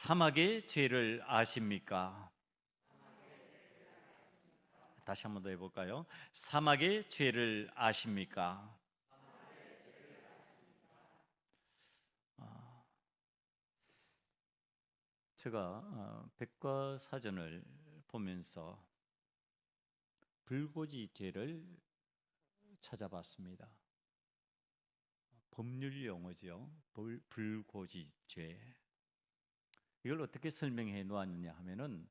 사막의 죄를 아십니까? 다시 한 번 더 해볼까요? 사막의 죄를 아십니까? 제가 백과사전을 보면서 불고지 죄를 찾아봤습니다. 법률 용어죠. 불고지 죄. 이걸 어떻게 설명해 놓았느냐 하면은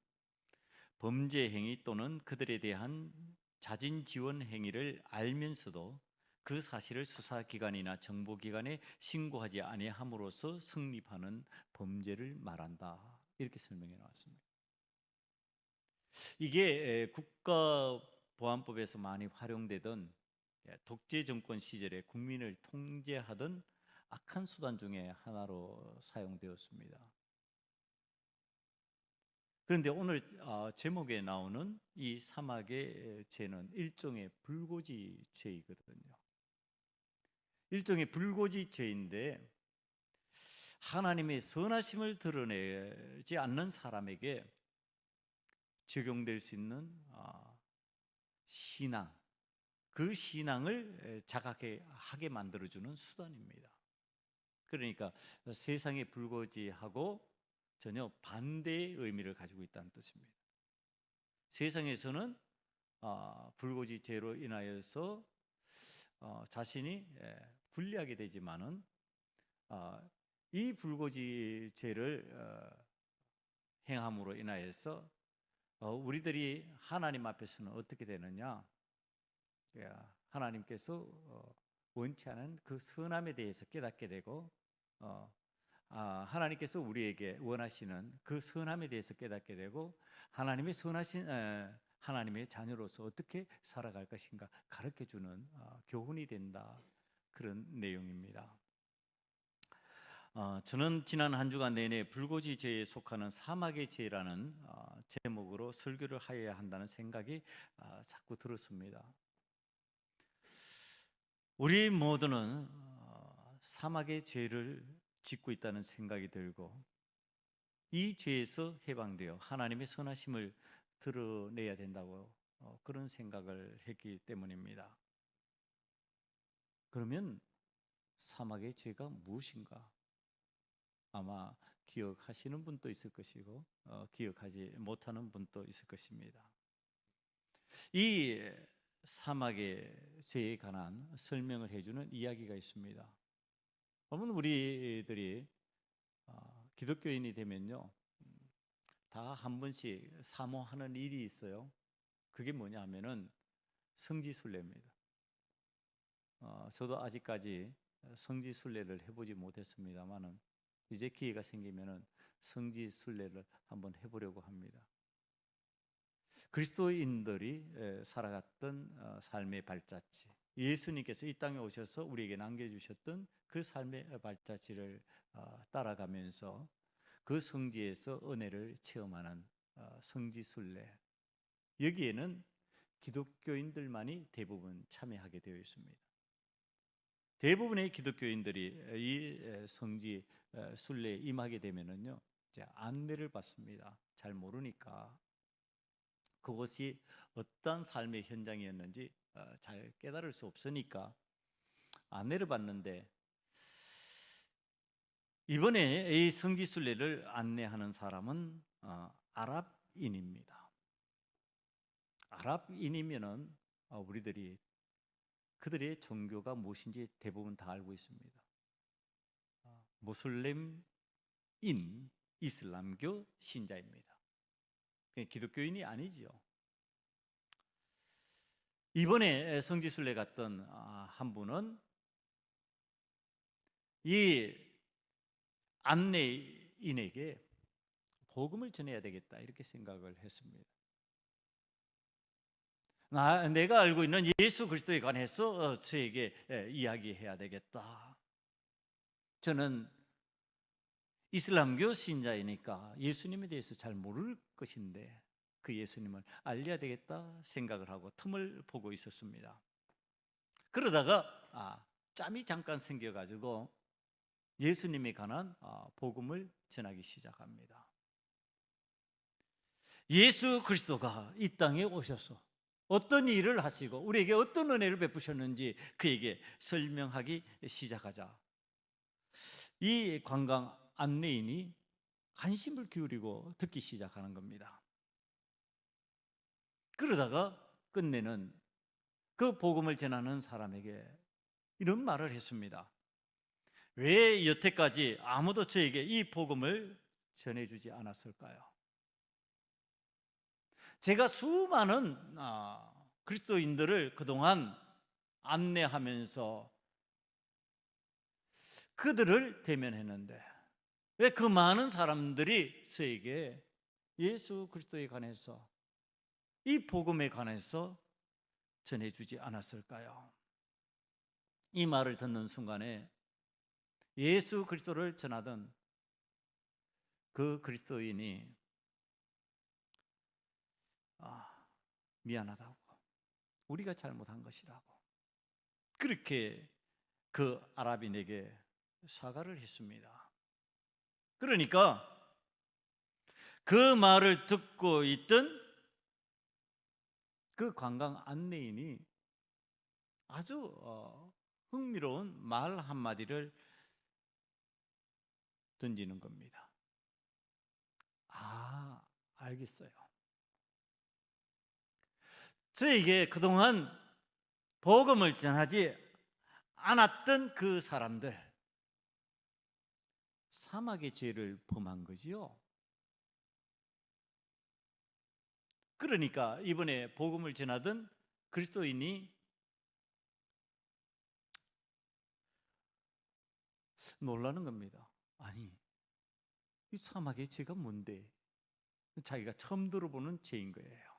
범죄 행위 또는 그들에 대한 자진 지원 행위를 알면서도 그 사실을 수사기관이나 정보기관에 신고하지 아니함으로써 성립하는 범죄를 말한다. 이렇게 설명해 놓았습니다. 이게 국가보안법에서 많이 활용되던 독재 정권 시절에 국민을 통제하던 악한 수단 중에 하나로 사용되었습니다. 그런데 오늘 제목에 나오는 이 사막의 죄는 일종의 불고지 죄이거든요. 일종의 불고지 죄인데 하나님의 선하심을 드러내지 않는 사람에게 적용될 수 있는 신앙, 그 신앙을 자각하게 만들어주는 수단입니다. 그러니까 세상의 불고지하고 전혀 반대의 의미를 가지고 있다는 뜻입니다. 세상에서는 불고지 죄로 인하여서 자신이 불리하게 되지만은 이 불고지 죄를 행함으로 인하여서 우리들이 하나님 앞에서는 어떻게 되느냐? 하나님께서 원치 않은 그 선함에 대해서 깨닫게 되고 하나님께서 우리에게 원하시는 그 선함에 대해서 깨닫게 되고 하나님의 선하신 하나님의 자녀로서 어떻게 살아갈 것인가 가르쳐주는 교훈이 된다, 그런 내용입니다. 저는 지난 한 주간 내내 불고지 죄에 속하는 사막의 죄라는 제목으로 설교를 하여야 한다는 생각이 자꾸 들었습니다. 우리 모두는 사막의 죄를 짓고 있다는 생각이 들고 이 죄에서 해방되어 하나님의 선하심을 드러내야 된다고 그런 생각을 했기 때문입니다. 그러면 사막의 죄가 무엇인가? 아마 기억하시는 분도 있을 것이고 기억하지 못하는 분도 있을 것입니다. 이 사막의 죄에 관한 설명을 해주는 이야기가 있습니다. 여러분, 우리들이 기독교인이 되면요, 다 한 번씩 사모하는 일이 있어요. 그게 뭐냐 하면은 성지순례입니다. 저도 아직까지 성지순례를 해보지 못했습니다만은 이제 기회가 생기면은 성지순례를 한번 해보려고 합니다. 그리스도인들이 살아갔던 삶의 발자취, 예수님께서 이 땅에 오셔서 우리에게 남겨주셨던 그 삶의 발자취를 따라가면서 그 성지에서 은혜를 체험하는 성지순례, 여기에는 기독교인들만이 대부분 참여하게 되어 있습니다. 대부분의 기독교인들이 이 성지 순례에 임하게 되면은요, 이제 안내를 받습니다. 잘 모르니까 그것이 어떤 삶의 현장이었는지 잘 깨달을 수 없으니까 안내를 받는데, 이번에 이 성지순례를 안내하는 사람은 아랍인입니다. 아랍인이면은 우리들이 그들의 종교가 무엇인지 대부분 다 알고 있습니다. 모슬렘인 이슬람교 신자입니다. 기독교인이 아니지요. 이번에 성지순례 갔던 한 분은 이 안내인에게 복음을 전해야 되겠다, 이렇게 생각을 했습니다. 내가 알고 있는 예수 그리스도에 관해서 저에게 이야기해야 되겠다. 저는 이슬람교 신자이니까 예수님에 대해서 잘 모를 것인데 그 예수님을 알려야 되겠다 생각을 하고 틈을 보고 있었습니다. 그러다가 짬이 잠깐 생겨가지고 예수님에 관한 복음을 전하기 시작합니다. 예수 그리스도가 이 땅에 오셔서 어떤 일을 하시고 우리에게 어떤 은혜를 베푸셨는지 그에게 설명하기 시작하자 이 관광 안내인이 관심을 기울이고 듣기 시작하는 겁니다. 그러다가 끝내는 그 복음을 전하는 사람에게 이런 말을 했습니다. 왜 여태까지 아무도 저에게 이 복음을 전해주지 않았을까요? 제가 수많은 그리스도인들을 그동안 안내하면서 그들을 대면했는데 왜 그 많은 사람들이 저에게 예수 그리스도에 관해서 이 복음에 관해서 전해주지 않았을까요? 이 말을 듣는 순간에 예수 그리스도를 전하던 그 그리스도인이 미안하다고, 우리가 잘못한 것이라고 그렇게 그 아랍인에게 사과를 했습니다. 그러니까 그 말을 듣고 있던 그 관광 안내인이 아주 흥미로운 말 한마디를 던지는 겁니다. 알겠어요. 저에게 그동안 복음을 전하지 않았던 그 사람들, 사막의 죄를 범한 거지요. 그러니까 이번에 복음을 전하던 그리스도인이 놀라는 겁니다. 아니, 이 사막의 죄가 뭔데? 자기가 처음 들어보는 죄인 거예요.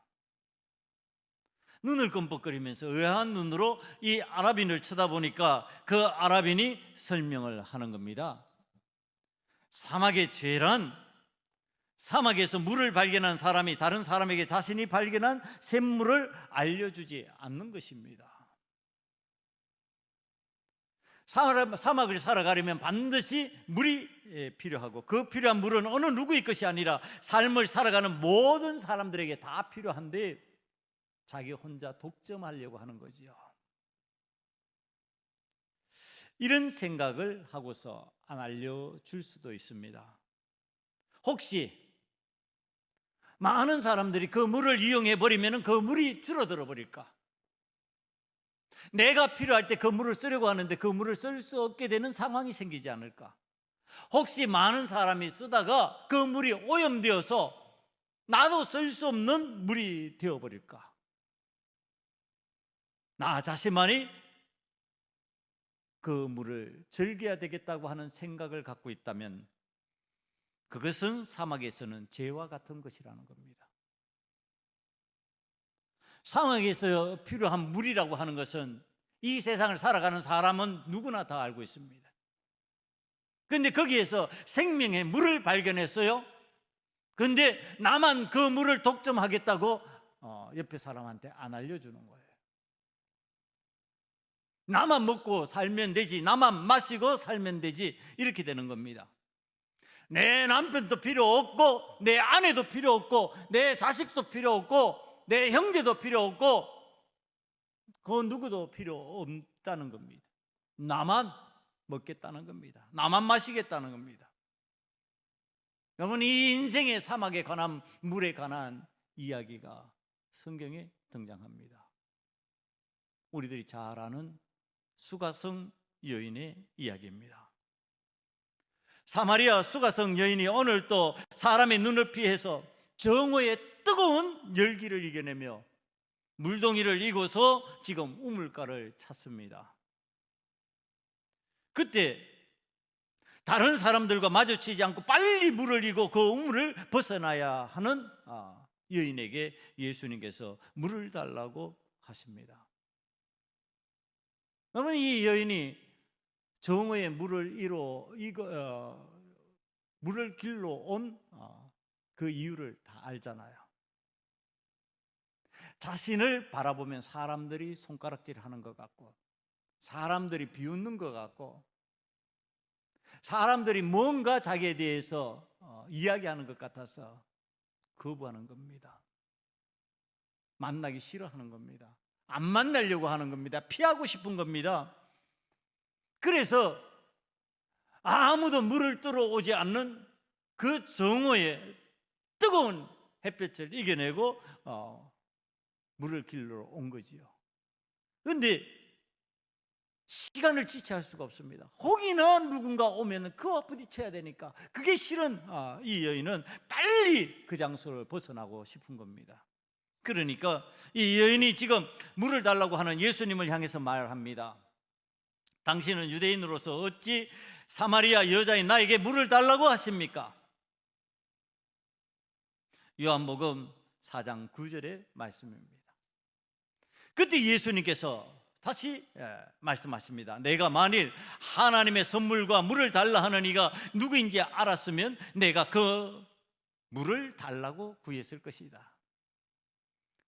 눈을 끔뻑거리면서 의아한 눈으로 이 아랍인을 쳐다보니까 그 아랍인이 설명을 하는 겁니다. 사막의 죄란 사막에서 물을 발견한 사람이 다른 사람에게 자신이 발견한 샘물을 알려주지 않는 것입니다. 사막을 살아가려면 반드시 물이 필요하고 그 필요한 물은 어느 누구의 것이 아니라 삶을 살아가는 모든 사람들에게 다 필요한데 자기 혼자 독점하려고 하는 거지요. 이런 생각을 하고서 안 알려줄 수도 있습니다. 혹시 많은 사람들이 그 물을 이용해 버리면 그 물이 줄어들어 버릴까? 내가 필요할 때 그 물을 쓰려고 하는데 그 물을 쓸 수 없게 되는 상황이 생기지 않을까? 혹시 많은 사람이 쓰다가 그 물이 오염되어서 나도 쓸 수 없는 물이 되어버릴까? 나 자신만이 그 물을 즐겨야 되겠다고 하는 생각을 갖고 있다면 그것은 사막에서는 죄와 같은 것이라는 겁니다. 사막에서 필요한 물이라고 하는 것은 이 세상을 살아가는 사람은 누구나 다 알고 있습니다. 그런데 거기에서 생명의 물을 발견했어요. 그런데 나만 그 물을 독점하겠다고 옆에 사람한테 안 알려주는 거예요. 나만 먹고 살면 되지, 나만 마시고 살면 되지, 이렇게 되는 겁니다. 내 남편도 필요 없고 내 아내도 필요 없고 내 자식도 필요 없고 내 형제도 필요 없고 그 누구도 필요 없다는 겁니다. 나만 먹겠다는 겁니다. 나만 마시겠다는 겁니다. 여러분, 이 인생의 사막에 관한 물에 관한 이야기가 성경에 등장합니다. 우리들이 잘 아는 수가성 여인의 이야기입니다. 사마리아 수가성 여인이 오늘 또 사람의 눈을 피해서 정오의 뜨거운 열기를 이겨내며 물동이를 이고서 지금 우물가를 찾습니다. 그때 다른 사람들과 마주치지 않고 빨리 물을 이고 그 우물을 벗어나야 하는 여인에게 예수님께서 물을 달라고 하십니다. 그러면 이 여인이 정오에 물을 물을 길러 온 그 이유를 다 알잖아요. 자신을 바라보면 사람들이 손가락질 하는 것 같고 사람들이 비웃는 것 같고 사람들이 뭔가 자기에 대해서 이야기하는 것 같아서 거부하는 겁니다. 만나기 싫어하는 겁니다. 안 만나려고 하는 겁니다. 피하고 싶은 겁니다. 그래서 아무도 물을 들어오지 않는 그 정오에 뜨거운 햇볕을 이겨내고 물을 길러 온 거지요. 그런데 시간을 지체할 수가 없습니다. 혹이나 누군가 오면 그와 부딪혀야 되니까 그게 싫은 이 여인은 빨리 그 장소를 벗어나고 싶은 겁니다. 그러니까 이 여인이 지금 물을 달라고 하는 예수님을 향해서 말합니다. 당신은 유대인으로서 어찌 사마리아 여자인 나에게 물을 달라고 하십니까? 요한복음 4장 9절의 말씀입니다. 그때 예수님께서 다시 말씀하십니다. 내가 만일 하나님의 선물과 물을 달라 하는 이가 누구인지 알았으면 내가 그 물을 달라고 구했을 것이다.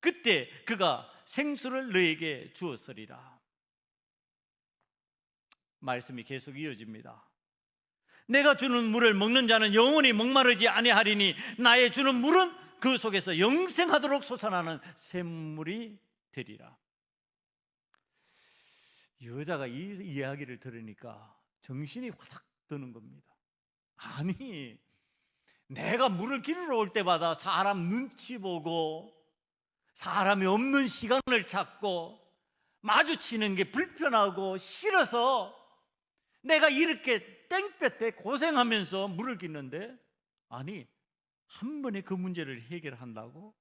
그때 그가 생수를 너에게 주었으리라. 말씀이 계속 이어집니다. 내가 주는 물을 먹는 자는 영원히 목마르지 아니하리니 나의 주는 물은 그 속에서 영생하도록 솟아나는 샘물이 되리라. 여자가 이 이야기를 들으니까 정신이 화닥 드는 겁니다. 아니, 내가 물을 길러 올 때마다 사람 눈치 보고 사람이 없는 시간을 찾고 마주치는 게 불편하고 싫어서 내가 이렇게 땡볕에 고생하면서 물을 깃는데, 아니 한 번에 그 문제를 해결한다고?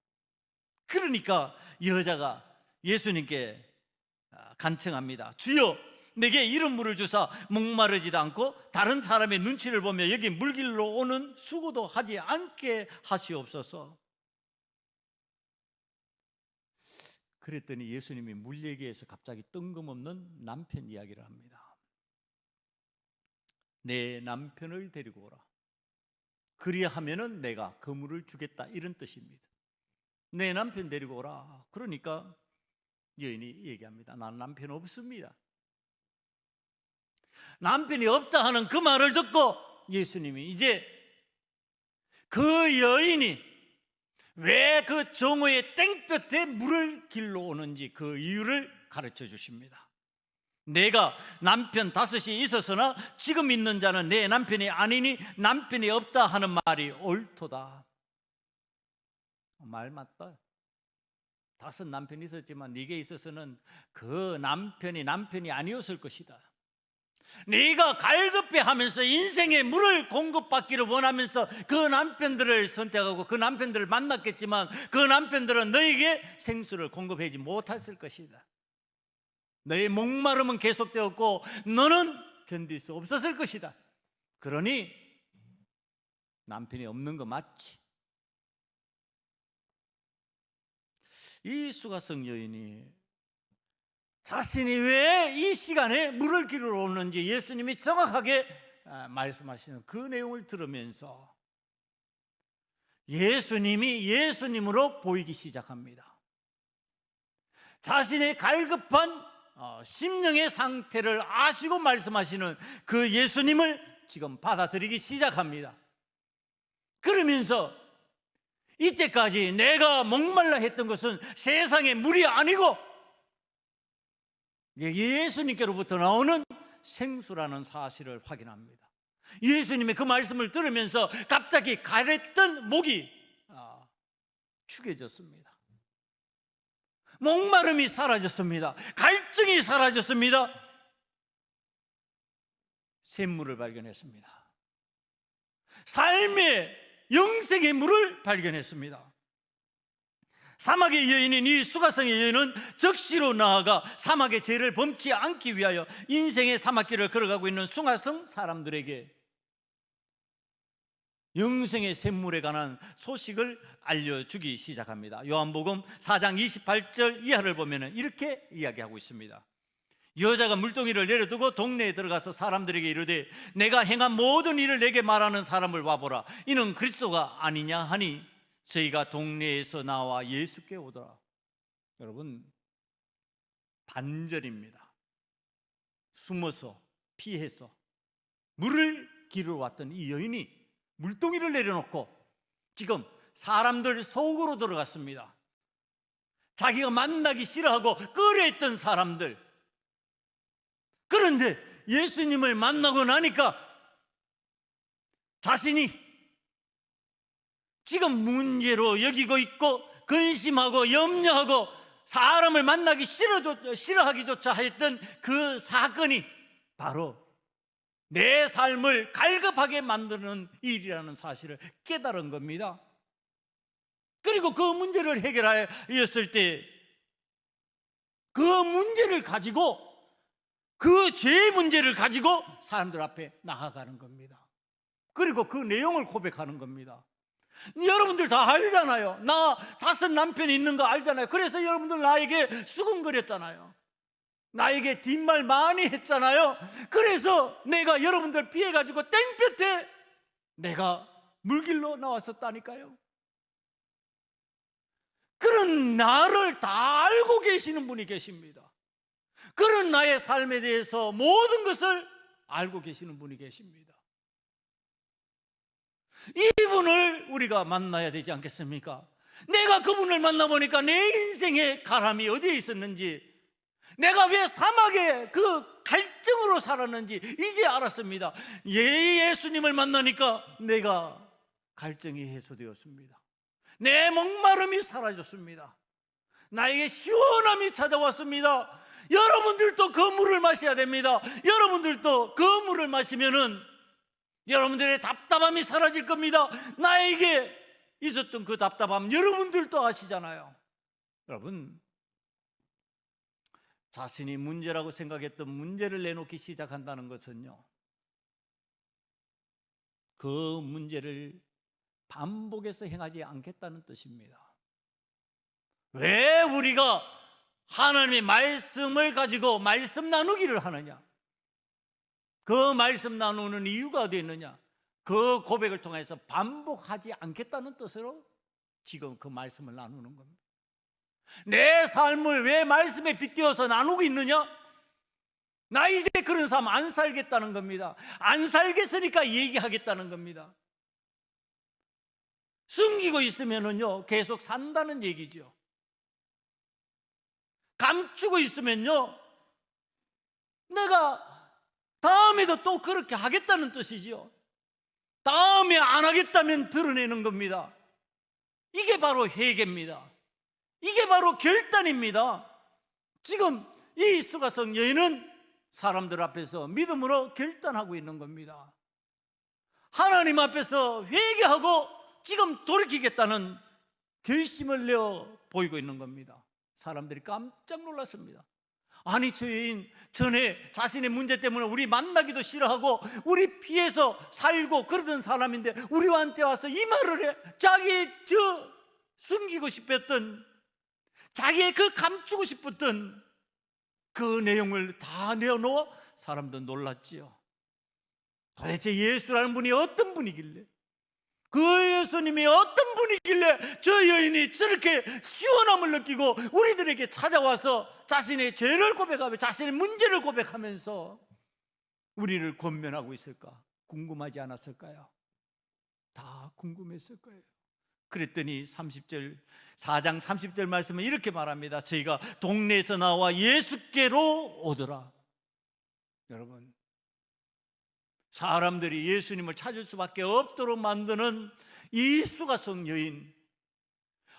그러니까 여자가 예수님께 간청합니다. 주여, 내게 이런 물을 주사 목마르지도 않고 다른 사람의 눈치를 보며 여기 물 길러 오는 수고도 하지 않게 하시옵소서. 그랬더니 예수님이 물 얘기에서 갑자기 뜬금없는 남편 이야기를 합니다. 내 남편을 데리고 오라. 그리하면은 내가 그 물을 주겠다, 이런 뜻입니다. 내 남편 데리고 오라. 그러니까 여인이 얘기합니다. 나는 남편 없습니다. 남편이 없다 하는 그 말을 듣고 예수님이 이제 그 여인이 왜 그 정오의 땡볕에 물을 길러 오는지 그 이유를 가르쳐 주십니다. 내가 남편 5이 있었으나 지금 있는 자는 내 남편이 아니니 남편이 없다 하는 말이 옳도다. 말 맞다. 5 남편이 있었지만 네게 있어서는 그 남편이 아니었을 것이다. 네가 갈급해하면서 인생의 물을 공급받기를 원하면서 그 남편들을 선택하고 그 남편들을 만났겠지만 그 남편들은 너에게 생수를 공급하지 못했을 것이다. 너의 목마름은 계속되었고 너는 견딜 수 없었을 것이다. 그러니 남편이 없는 거 맞지? 이 수가성 여인이 자신이 왜 이 시간에 물을 길러 오는지 예수님이 정확하게 말씀하시는 그 내용을 들으면서 예수님이 예수님으로 보이기 시작합니다. 자신의 갈급한 심령의 상태를 아시고 말씀하시는 그 예수님을 지금 받아들이기 시작합니다. 그러면서 이때까지 내가 목말라 했던 것은 세상의 물이 아니고 예수님께로부터 나오는 생수라는 사실을 확인합니다. 예수님의 그 말씀을 들으면서 갑자기 가랬던 목이 축해졌습니다. 목마름이 사라졌습니다. 갈증이 사라졌습니다. 샘물을 발견했습니다. 삶의 영생의 물을 발견했습니다. 사막의 여인인 이 수가성의 여인은 적시로 나아가 사막의 죄를 범치 않기 위하여 인생의 사막길을 걸어가고 있는 수가성 사람들에게 영생의 샘물에 관한 소식을 알려주기 시작합니다. 요한복음 4장 28절 이하를 보면 이렇게 이야기하고 있습니다. 여자가 물동이를 내려두고 동네에 들어가서 사람들에게 이르되 내가 행한 모든 일을 내게 말하는 사람을 와보라. 이는 그리스도가 아니냐 하니 저희가 동네에서 나와 예수께 오더라. 여러분, 반절입니다. 숨어서 피해서 물을 길을 왔던 이 여인이 물동이를 내려놓고 지금 사람들 속으로 들어갔습니다. 자기가 만나기 싫어하고 꺼려했던 사람들. 그런데 예수님을 만나고 나니까 자신이 지금 문제로 여기고 있고 근심하고 염려하고 사람을 만나기 싫어하기조차 했던 그 사건이 바로 내 삶을 갈급하게 만드는 일이라는 사실을 깨달은 겁니다. 그리고 그 문제를 해결하였을 때 그 문제를 가지고, 그 죄의 문제를 가지고 사람들 앞에 나아가는 겁니다. 그리고 그 내용을 고백하는 겁니다. 여러분들 다 알잖아요. 나 5 남편이 있는 거 알잖아요. 그래서 여러분들 나에게 수근거렸잖아요. 나에게 뒷말 많이 했잖아요. 그래서 내가 여러분들 피해가지고 땡볕에 내가 물길로 나왔었다니까요. 그런 나를 다 알고 계시는 분이 계십니다. 그런 나의 삶에 대해서 모든 것을 알고 계시는 분이 계십니다. 이분을 우리가 만나야 되지 않겠습니까? 내가 그분을 만나보니까 내 인생의 가람이 어디에 있었는지, 내가 왜 사막에 그 갈증으로 살았는지 이제 알았습니다. 예수님을 만나니까 내가 갈증이 해소되었습니다. 내 목마름이 사라졌습니다. 나에게 시원함이 찾아왔습니다. 여러분들도 그 물을 마셔야 됩니다. 여러분들도 그 물을 마시면은 여러분들의 답답함이 사라질 겁니다. 나에게 있었던 그 답답함 여러분들도 아시잖아요. 여러분, 자신이 문제라고 생각했던 문제를 내놓기 시작한다는 것은요, 그 문제를 반복해서 행하지 않겠다는 뜻입니다. 왜 우리가 하나님의 말씀을 가지고 말씀 나누기를 하느냐? 그 말씀 나누는 이유가 어디 있느냐? 그 고백을 통해서 반복하지 않겠다는 뜻으로 지금 그 말씀을 나누는 겁니다. 내 삶을 왜 말씀에 빗대어서 나누고 있느냐? 나 이제 그런 삶 안 살겠다는 겁니다. 안 살겠으니까 얘기하겠다는 겁니다. 숨기고 있으면요 계속 산다는 얘기죠. 감추고 있으면요 내가 다음에도 또 그렇게 하겠다는 뜻이죠. 다음에 안 하겠다면 드러내는 겁니다. 이게 바로 회개입니다. 이게 바로 결단입니다. 지금 이 수가성 여인은 사람들 앞에서 믿음으로 결단하고 있는 겁니다. 하나님 앞에서 회개하고 지금 돌이키겠다는 결심을 내어 보이고 있는 겁니다. 사람들이 깜짝 놀랐습니다. 아니, 저 여인 전에 자신의 문제 때문에 우리 만나기도 싫어하고 우리 피해서 살고 그러던 사람인데 우리한테 와서 이 말을 해. 자기 숨기고 싶었던, 자기의 그 감추고 싶었던 그 내용을 다 내어놓아 사람도 놀랐지요. 도대체 예수라는 분이 어떤 분이길래, 그 예수님이 어떤 분이길래 저 여인이 저렇게 시원함을 느끼고 우리들에게 찾아와서 자신의 죄를 고백하며 자신의 문제를 고백하면서 우리를 권면하고 있을까? 궁금하지 않았을까요? 다 궁금했을 거예요. 그랬더니 4장 30절 말씀은 이렇게 말합니다. 저희가 동네에서 나와 예수께로 오더라. 여러분, 사람들이 예수님을 찾을 수밖에 없도록 만드는 이 수가성 여인,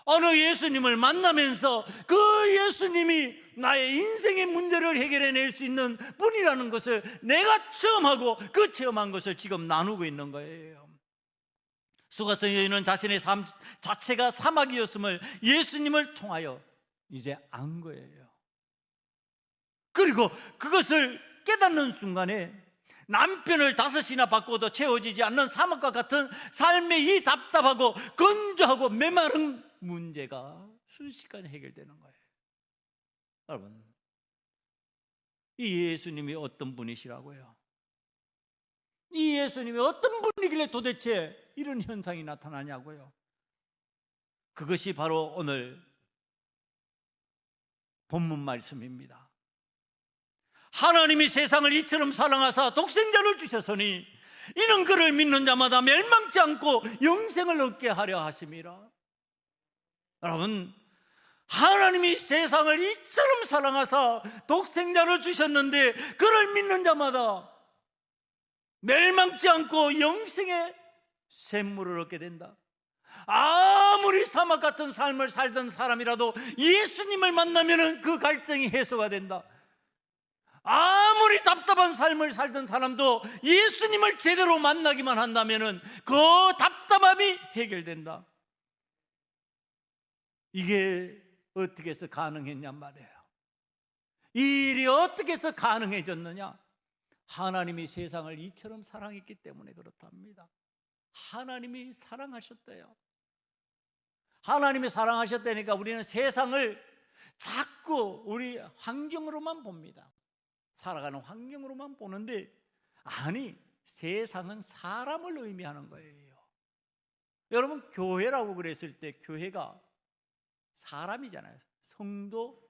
어느 예수님을 만나면서 그 예수님이 나의 인생의 문제를 해결해낼 수 있는 분이라는 것을 내가 체험하고 그 체험한 것을 지금 나누고 있는 거예요. 수가성 여인은 자신의 삶 자체가 사막이었음을 예수님을 통하여 이제 안 거예요. 그리고 그것을 깨닫는 순간에 남편을 5이나 바꿔도 채워지지 않는 사막과 같은 삶의 이 답답하고 건조하고 메마른 문제가 순식간에 해결되는 거예요. 여러분, 이 예수님이 어떤 분이시라고요? 이 예수님이 어떤 분이길래 도대체 이런 현상이 나타나냐고요? 그것이 바로 오늘 본문 말씀입니다. 하나님이 세상을 이처럼 사랑하사 독생자를 주셨으니 이는 그를 믿는 자마다 멸망치 않고 영생을 얻게 하려 하심이라. 여러분, 하나님이 세상을 이처럼 사랑하사 독생자를 주셨는데 그를 믿는 자마다 멸망치 않고 영생의 샘물을 얻게 된다. 아무리 사막 같은 삶을 살던 사람이라도 예수님을 만나면 그 갈증이 해소가 된다. 아무리 답답한 삶을 살던 사람도 예수님을 제대로 만나기만 한다면 그 답답함이 해결된다. 이게 어떻게 해서 가능했냔 말이에요. 이 일이 어떻게 해서 가능해졌느냐? 하나님이 세상을 이처럼 사랑했기 때문에 그렇답니다. 하나님이 사랑하셨대요. 하나님이 사랑하셨다니까 우리는 세상을 자꾸 우리 환경으로만 봅니다. 살아가는 환경으로만 보는데, 아니, 세상은 사람을 의미하는 거예요. 여러분, 교회라고 그랬을 때 교회가 사람이잖아요. 성도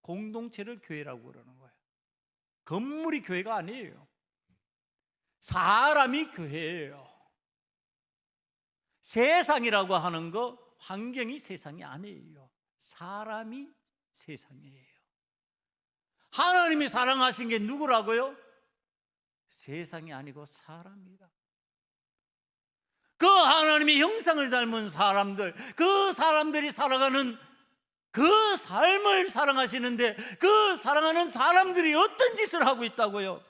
공동체를 교회라고 그러는 거예요. 건물이 교회가 아니에요. 사람이 교회예요. 세상이라고 하는 거, 환경이 세상이 아니에요. 사람이 세상이에요. 하나님이 사랑하신 게 누구라고요? 세상이 아니고 사람이다. 그 하나님의 형상을 닮은 사람들, 그 사람들이 살아가는 그 삶을 사랑하시는데, 그 사랑하는 사람들이 어떤 짓을 하고 있다고요?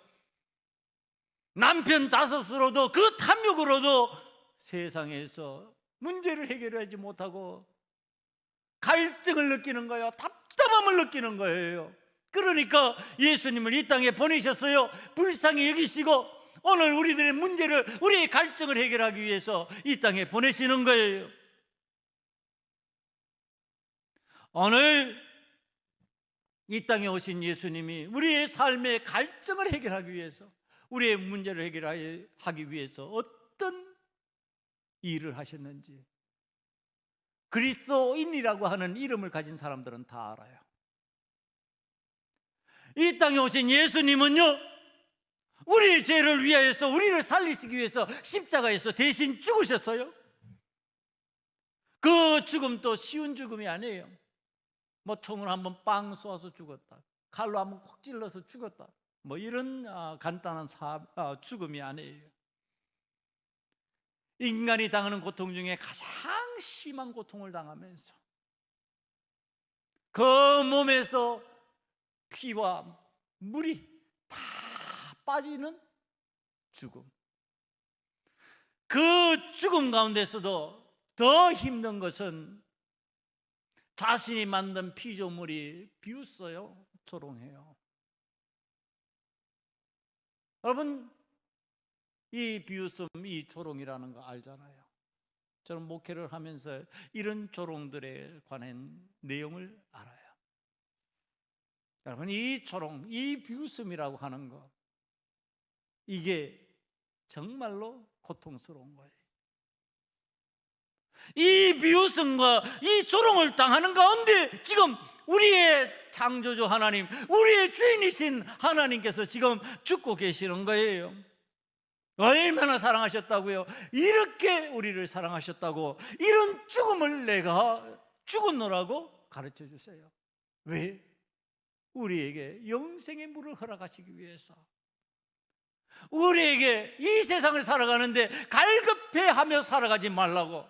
남편 다섯으로도, 그 탐욕으로도 세상에서 문제를 해결하지 못하고 갈증을 느끼는 거예요. 답답함을 느끼는 거예요. 그러니까 예수님을 이 땅에 보내셨어요. 불쌍히 여기시고 오늘 우리들의 문제를, 우리의 갈증을 해결하기 위해서 이 땅에 보내시는 거예요. 오늘 이 땅에 오신 예수님이 우리의 삶의 갈증을 해결하기 위해서, 우리의 문제를 해결하기 위해서 어떤 일을 하셨는지 그리스도인이라고 하는 이름을 가진 사람들은 다 알아요. 이 땅에 오신 예수님은요, 우리의 죄를 위하여서, 우리를 살리시기 위해서 십자가에서 대신 죽으셨어요. 그 죽음도 쉬운 죽음이 아니에요. 뭐 총을 한번 빵 쏘아서 죽었다, 칼로 한번 콕 찔러서 죽었다, 뭐 이런 간단한 죽음이 아니에요. 인간이 당하는 고통 중에 가장 심한 고통을 당하면서 그 몸에서 피와 물이 다 빠지는 죽음, 그 죽음 가운데서도 더 힘든 것은 자신이 만든 피조물이 비웃어요, 조롱해요. 여러분, 이 비웃음, 이 조롱이라는 거 알잖아요. 저는 목회를 하면서 이런 조롱들에 관한 내용을 알아요. 여러분, 이 조롱, 이 비웃음이라고 하는 거, 이게 정말로 고통스러운 거예요. 이 비웃음과 이 조롱을 당하는 가운데 지금 우리의 창조주 하나님, 우리의 주인이신 하나님께서 지금 죽고 계시는 거예요. 얼마나 사랑하셨다고요? 이렇게 우리를 사랑하셨다고 이런 죽음을 내가 죽었노라고 가르쳐 주세요. 왜? 우리에게 영생의 물을 허락하시기 위해서, 우리에게 이 세상을 살아가는데 갈급해하며 살아가지 말라고,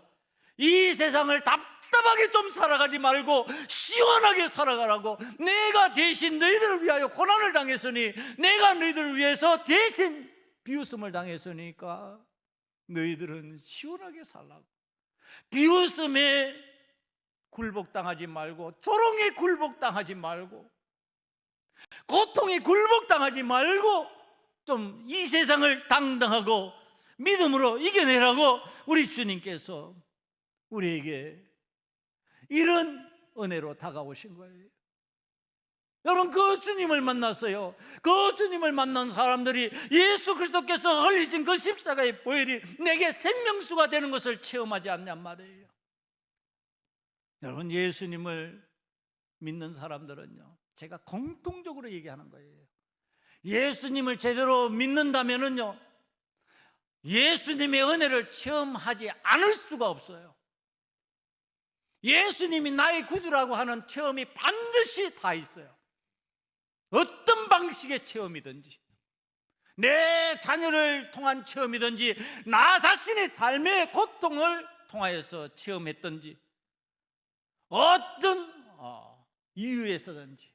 이 세상을 답답하게 좀 살아가지 말고 시원하게 살아가라고, 내가 대신 너희들을 위하여 고난을 당했으니, 내가 너희들을 위해서 대신 비웃음을 당했으니까 너희들은 시원하게 살라고, 비웃음에 굴복당하지 말고, 조롱에 굴복당하지 말고, 고통에 굴복당하지 말고 좀 이 세상을 당당하고 믿음으로 이겨내라고 우리 주님께서 우리에게 이런 은혜로 다가오신 거예요. 여러분, 그 주님을 만났어요. 그 주님을 만난 사람들이 예수 그리스도께서 흘리신 그 십자가의 보혈이 내게 생명수가 되는 것을 체험하지 않냔 말이에요. 여러분, 예수님을 믿는 사람들은요, 제가 공통적으로 얘기하는 거예요. 예수님을 제대로 믿는다면은요, 예수님의 은혜를 체험하지 않을 수가 없어요. 예수님이 나의 구주라고 하는 체험이 반드시 다 있어요. 어떤 방식의 체험이든지, 내 자녀를 통한 체험이든지, 나 자신의 삶의 고통을 통하여서 체험했든지, 어떤 이유에서든지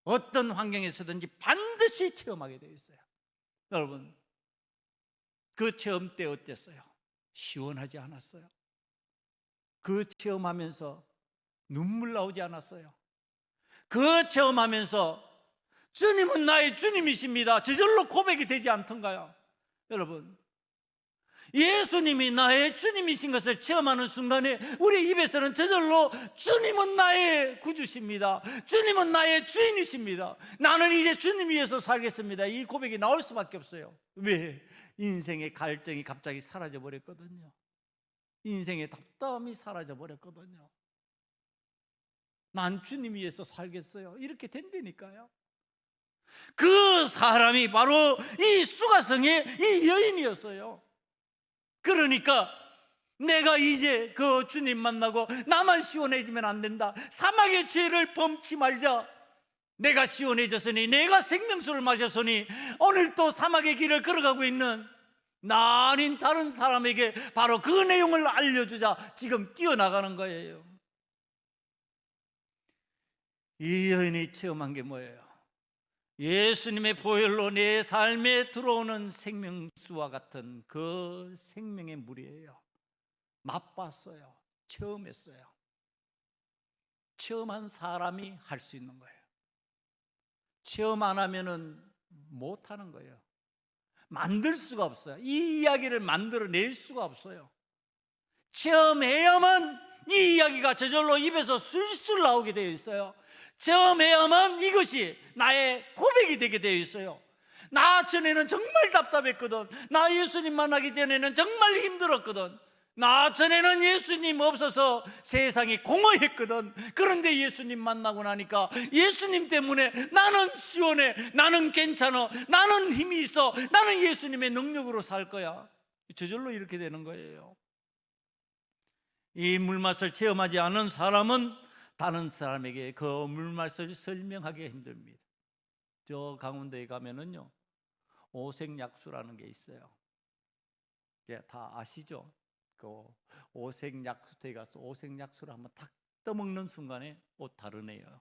어떤 환경에서든지 반드시 체험하게 되어 있어요. 여러분, 그 체험 때 어땠어요? 시원하지 않았어요? 그 체험하면서 눈물 나오지 않았어요? 그 체험하면서 주님은 나의 주님이십니다, 저절로 고백이 되지 않던가요? 여러분, 예수님이 나의 주님이신 것을 체험하는 순간에 우리 입에서는 저절로 주님은 나의 구주십니다, 주님은 나의 주인이십니다, 나는 이제 주님 위해서 살겠습니다, 이 고백이 나올 수밖에 없어요. 왜? 인생의 갈증이 갑자기 사라져 버렸거든요. 인생의 답답함이 사라져 버렸거든요. 난 주님 위해서 살겠어요, 이렇게 된다니까요. 그 사람이 바로 이 수가성의 이 여인이었어요. 그러니까 내가 이제 그 주님 만나고 나만 시원해지면 안 된다, 사막의 죄를 범치 말자, 내가 시원해졌으니, 내가 생명수를 마셨으니 오늘 또 사막의 길을 걸어가고 있는 나 아닌 다른 사람에게 바로 그 내용을 알려주자, 지금 뛰어나가는 거예요. 이 여인이 체험한 게 뭐예요? 예수님의 보혈로 내 삶에 들어오는 생명수와 같은 그 생명의 물이에요. 맛봤어요. 체험했어요. 체험한 사람이 할 수 있는 거예요. 체험 안 하면은 못 하는 거예요. 만들 수가 없어요. 이 이야기를 만들어낼 수가 없어요. 체험해야만 이 이야기가 저절로 입에서 술술 나오게 되어 있어요. 체험해야만 이것이 나의 고백이 되게 되어 있어요. 나 전에는 정말 답답했거든, 나 예수님 만나기 전에는 정말 힘들었거든, 나 전에는 예수님 없어서 세상이 공허했거든, 그런데 예수님 만나고 나니까 예수님 때문에 나는 시원해, 나는 괜찮아, 나는 힘이 있어, 나는 예수님의 능력으로 살 거야. 저절로 이렇게 되는 거예요. 이 물맛을 체험하지 않은 사람은 다른 사람에게 그 물맛을 설명하기 힘듭니다. 저 강원도에 가면은요, 오색약수라는 게 있어요. 다 아시죠? 그 오색약수터에 가서 오색약수를 한번 탁 떠먹는 순간에 다르네요.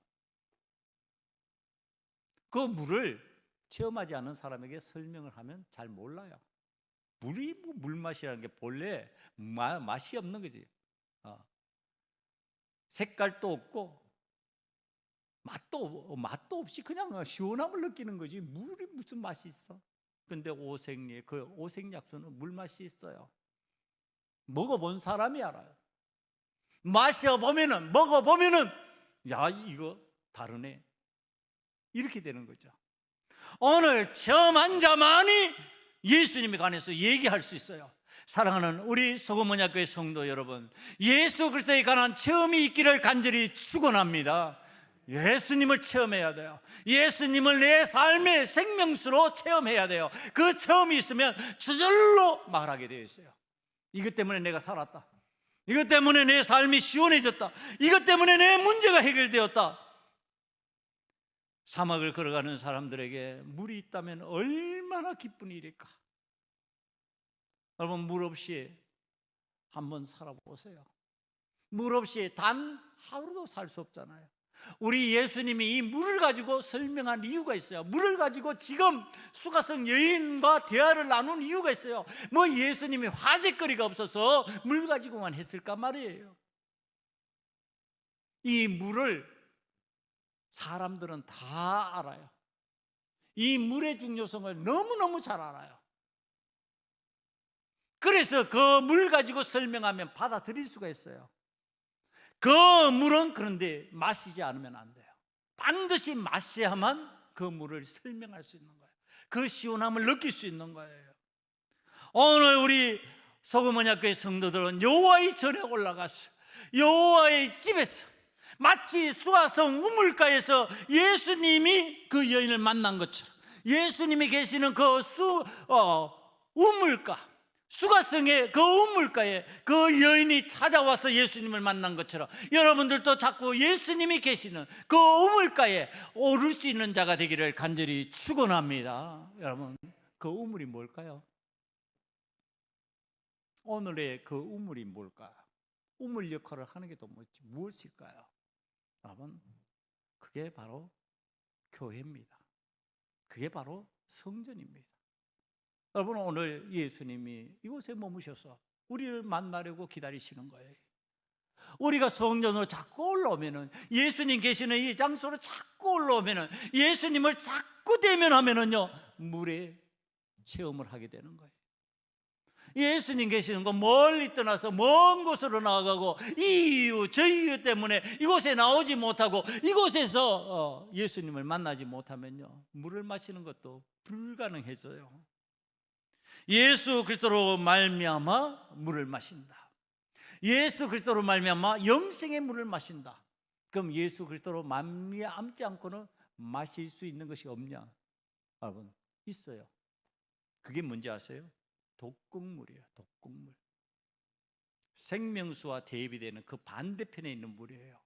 그 물을 체험하지 않은 사람에게 설명을 하면 잘 몰라요. 물이 뭐 물맛이라는 게 본래 맛이 없는 거지. 색깔도 없고 맛도 없이 그냥 시원함을 느끼는 거지, 물이 무슨 맛이 있어? 근데 그 오색약수는 물맛이 있어요. 먹어본 사람이 알아요. 먹어보면은 야, 이거 다르네, 이렇게 되는 거죠. 오늘 체험한 자만이 예수님에 관해서 얘기할 수 있어요. 사랑하는 우리 소금언약교회 성도 여러분, 예수 그리스도에 관한 체험이 있기를 간절히 축원합니다. 예수님을 체험해야 돼요. 예수님을 내 삶의 생명수로 체험해야 돼요. 그 체험이 있으면 저절로 말하게 되어 있어요. 이것 때문에 내가 살았다, 이것 때문에 내 삶이 시원해졌다, 이것 때문에 내 문제가 해결되었다. 사막을 걸어가는 사람들에게 물이 있다면 얼마나 기쁜 일일까. 여러분, 물 없이 한번 살아보세요. 물 없이 단 하루도 살 수 없잖아요. 우리 예수님이 이 물을 가지고 설명한 이유가 있어요. 물을 가지고 지금 수가성 여인과 대화를 나눈 이유가 있어요. 뭐 예수님이 화제거리가 없어서 물 가지고만 했을까 말이에요. 이 물을 사람들은 다 알아요. 이 물의 중요성을 너무너무 잘 알아요. 그래서 그 물 가지고 설명하면 받아들일 수가 있어요. 그 물은 그런데 마시지 않으면 안 돼요. 반드시 마셔야만 그 물을 설명할 수 있는 거예요. 그 시원함을 느낄 수 있는 거예요. 오늘 우리 소금언약교회 성도들은 여호와의 전에 올라가서 여호와의 집에서 마치 수가성 우물가에서 예수님이 그 여인을 만난 것처럼, 예수님이 계시는 그 우물가, 수가성의 그 우물가에 그 여인이 찾아와서 예수님을 만난 것처럼 여러분들도 자꾸 예수님이 계시는 그 우물가에 오를 수 있는 자가 되기를 간절히 축원합니다. 여러분, 그 우물이 뭘까요? 오늘의 그 우물이 뭘까? 우물 역할을 하는 게 또 무엇일까요? 여러분, 그게 바로 교회입니다. 그게 바로 성전입니다. 여러분, 오늘 예수님이 이곳에 머무셔서 우리를 만나려고 기다리시는 거예요. 우리가 성전으로 자꾸 올라오면은, 예수님 계시는 이 장소로 자꾸 올라오면은, 예수님을 자꾸 대면하면은요, 물의 체험을 하게 되는 거예요. 예수님 계시는 거 멀리 떠나서 먼 곳으로 나아가고 이 이유 저 이유 때문에 이곳에 나오지 못하고 이곳에서 예수님을 만나지 못하면요, 물을 마시는 것도 불가능해져요. 예수 그리스도로 말미암아 물을 마신다. 예수 그리스도로 말미암아 영생의 물을 마신다. 그럼 예수 그리스도로 말미암지 않고는 마실 수 있는 것이 없냐? 여러분, 있어요. 그게 뭔지 아세요? 독극물이에요. 독극물. 생명수와 대비되는 그 반대편에 있는 물이에요.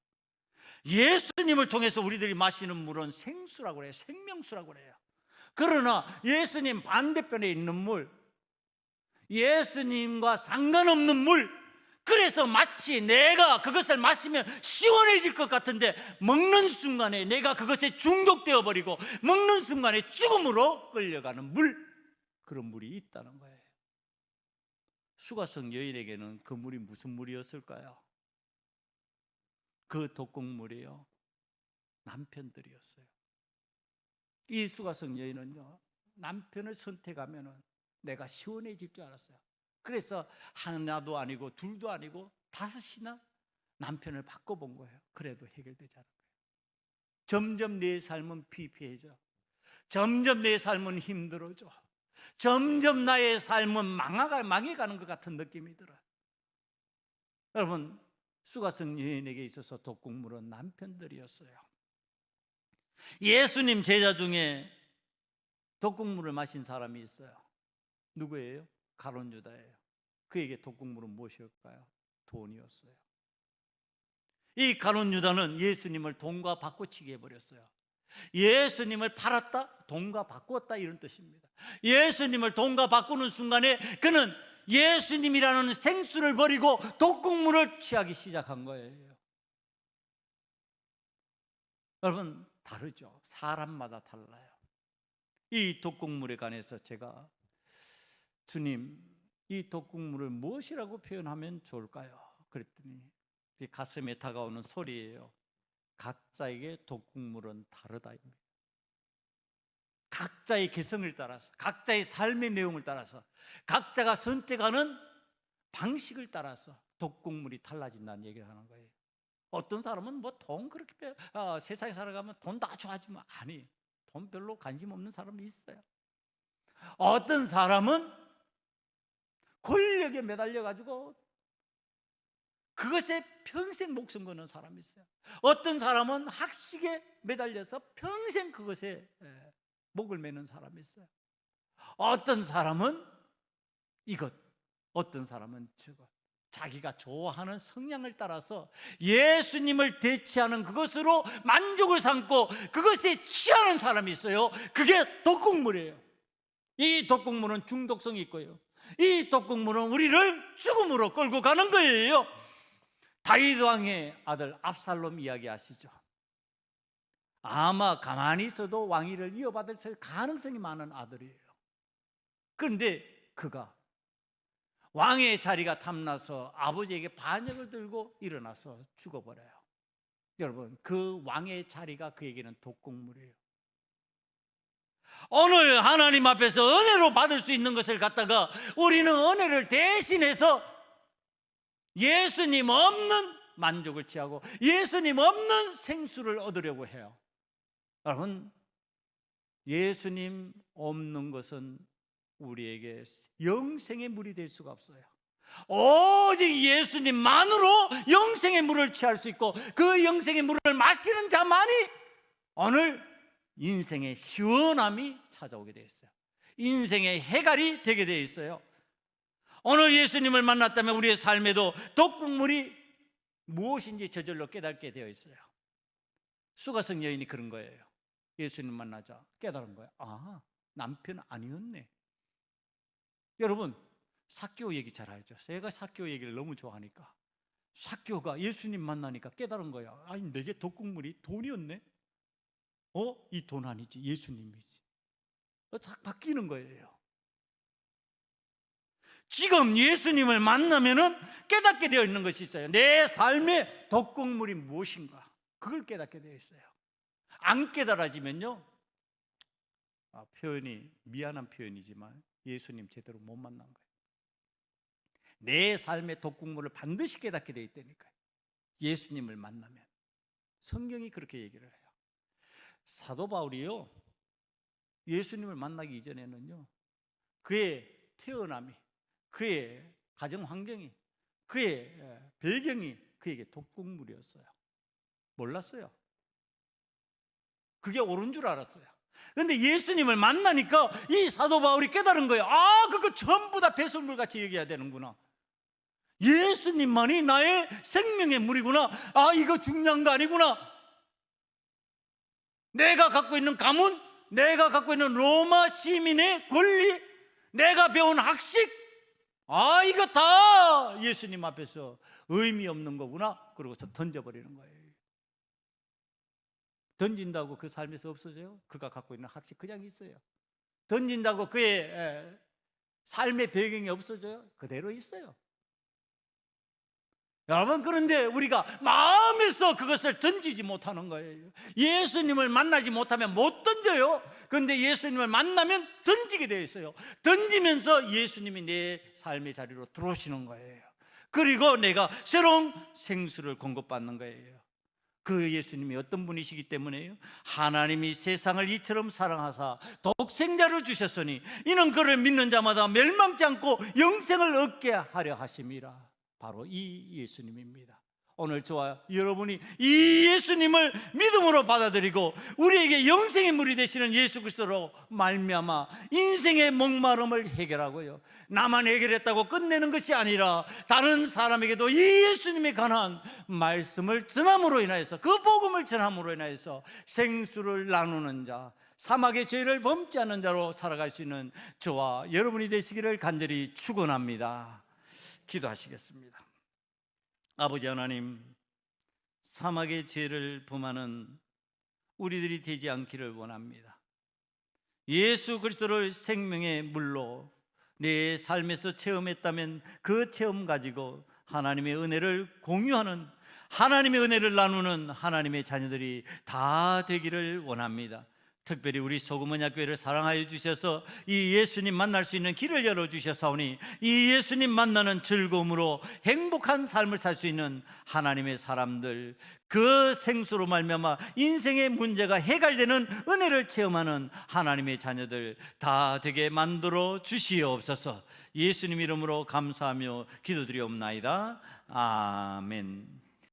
예수님을 통해서 우리들이 마시는 물은 생수라고 그래요. 생명수라고 그래요. 그러나 예수님 반대편에 있는 물, 예수님과 상관없는 물, 그래서 마치 내가 그것을 마시면 시원해질 것 같은데 먹는 순간에 내가 그것에 중독되어 버리고 먹는 순간에 죽음으로 끌려가는 물, 그런 물이 있다는 거예요. 수가성 여인에게는 그 물이 무슨 물이었을까요? 그 독극물이요, 남편들이었어요. 이 수가성 여인은요, 남편을 선택하면은 내가 시원해질 줄 알았어요. 그래서 하나도 아니고 둘도 아니고 5이나 남편을 바꿔본 거예요. 그래도 해결되지 않은 거예요. 점점 내 삶은 피폐해져. 점점 내 삶은 힘들어져. 점점 나의 삶은 망해가는 것 같은 느낌이 들어요. 여러분, 수가성 여인에게 있어서 독극물은 남편들이었어요. 예수님 제자 중에 독극물을 마신 사람이 있어요. 누구예요? 가룟 유다예요. 그에게 독극물은 무엇이었을까요? 돈이었어요. 이 가룟 유다는 예수님을 돈과 바꿔치기 해버렸어요. 예수님을 팔았다, 돈과 바꾸었다, 이런 뜻입니다. 예수님을 돈과 바꾸는 순간에 그는 예수님이라는 생수를 버리고 독극물을 취하기 시작한 거예요. 여러분, 다르죠. 사람마다 달라요. 이 독극물에 관해서 제가, 주님, 이 독극물을 무엇이라고 표현하면 좋을까요? 그랬더니 가슴에 다가오는 소리예요. 각자에게 독극물은 다르다입니다. 각자의 개성을 따라서, 각자의 삶의 내용을 따라서, 각자가 선택하는 방식을 따라서 독극물이 달라진다는 얘기를 하는 거예요. 어떤 사람은 뭐 돈 그렇게 세상에 살아가면 돈 다 좋아하지만, 아니, 돈 별로 관심 없는 사람이 있어요. 어떤 사람은 권력에 매달려 가지고 그것에 평생 목숨 거는 사람이 있어요. 어떤 사람은 학식에 매달려서 평생 그것에 목을 매는 사람이 있어요. 어떤 사람은 이것, 어떤 사람은 저것. 자기가 좋아하는 성향을 따라서 예수님을 대체하는 그것으로 만족을 삼고 그것에 취하는 사람이 있어요. 그게 독극물이에요. 이 독극물은 중독성이 있고요, 이 독극물은 우리를 죽음으로 끌고 가는 거예요. 다윗 왕의 아들 압살롬 이야기 아시죠? 아마 가만히 있어도 왕위를 이어받을 가능성이 많은 아들이에요. 그런데 그가 왕의 자리가 탐나서 아버지에게 반역을 들고 일어나서 죽어버려요. 여러분, 그 왕의 자리가 그에게는 독극물이에요. 오늘 하나님 앞에서 은혜로 받을 수 있는 것을 갖다가 우리는 은혜를 대신해서 예수님 없는 만족을 취하고 예수님 없는 생수를 얻으려고 해요. 여러분, 예수님 없는 것은 우리에게 영생의 물이 될 수가 없어요. 오직 예수님만으로 영생의 물을 취할 수 있고 그 영생의 물을 마시는 자만이 오늘 인생의 시원함이 찾아오게 되어 있어요. 인생의 해갈이 되게 되어 있어요. 오늘 예수님을 만났다면 우리의 삶에도 독국물이 무엇인지 저절로 깨닫게 되어 있어요. 수가성 여인이 그런 거예요. 예수님 만나자 깨달은 거예요. 아, 남편 아니었네. 여러분, 삭개오 얘기 잘 알죠? 제가 삭개오 얘기를 너무 좋아하니까. 삭개오가 예수님 만나니까 깨달은 거야. 아니, 내게 독국물이 돈이었네. 이 돈 아니지, 예수님이지. 딱 바뀌는 거예요. 지금 예수님을 만나면은 깨닫게 되어 있는 것이 있어요. 내 삶의 독국물이 무엇인가, 그걸 깨닫게 되어 있어요. 안 깨달아지면요, 표현이 미안한 표현이지만 예수님 제대로 못 만난 거예요. 내 삶의 독국물을 반드시 깨닫게 되어 있다니까요. 예수님을 만나면. 성경이 그렇게 얘기를 해요. 사도 바울이요, 예수님을 만나기 이전에는요, 그의 태어남이, 그의 가정 환경이, 그의 배경이 그에게 독국물이었어요. 몰랐어요. 그게 옳은 줄 알았어요. 그런데 예수님을 만나니까 이 사도 바울이 깨달은 거예요. 아, 그거 전부 다 배설물같이 여겨야 되는구나. 예수님만이 나의 생명의 물이구나. 아, 이거 중요한 거 아니구나. 내가 갖고 있는 가문, 내가 갖고 있는 로마 시민의 권리, 내가 배운 학식, 아, 이거 다 예수님 앞에서 의미 없는 거구나. 그러고서 던져버리는 거예요. 던진다고 그 삶에서 없어져요? 그가 갖고 있는 학식 그냥 있어요. 던진다고 그의 삶의 배경이 없어져요? 그대로 있어요. 여러분, 그런데 우리가 마음에서 그것을 던지지 못하는 거예요. 예수님을 만나지 못하면 못 던져요. 그런데 예수님을 만나면 던지게 되어 있어요. 던지면서 예수님이 내 삶의 자리로 들어오시는 거예요. 그리고 내가 새로운 생수를 공급받는 거예요. 그 예수님이 어떤 분이시기 때문에요? 하나님이 세상을 이처럼 사랑하사 독생자를 주셨으니 이는 그를 믿는 자마다 멸망치 않고 영생을 얻게 하려 하심이라. 바로 이 예수님입니다. 오늘 저와 여러분이 이 예수님을 믿음으로 받아들이고 우리에게 영생의 물이 되시는 예수 그리스도로 말미암아 인생의 목마름을 해결하고요, 나만 해결했다고 끝내는 것이 아니라 다른 사람에게도 이 예수님에 관한 말씀을 전함으로 인하여서, 그 복음을 전함으로 인하여서 생수를 나누는 자, 사막의 죄를 범치 않는 자로 살아갈 수 있는 저와 여러분이 되시기를 간절히 축원합니다. 기도하시겠습니다. 아버지 하나님, 사막의 죄를 범하는 우리들이 되지 않기를 원합니다. 예수 그리스도를 생명의 물로 내 삶에서 체험했다면 그 체험 가지고 하나님의 은혜를 공유하는, 하나님의 은혜를 나누는 하나님의 자녀들이 다 되기를 원합니다. 특별히 우리 소금언약교회를 사랑하여 주셔서 이 예수님 만날 수 있는 길을 열어주셨사오니 이 예수님 만나는 즐거움으로 행복한 삶을 살 수 있는 하나님의 사람들, 그 생수로 말미암아 인생의 문제가 해결되는 은혜를 체험하는 하나님의 자녀들 다 되게 만들어 주시옵소서. 예수님 이름으로 감사하며 기도드리옵나이다. 아멘.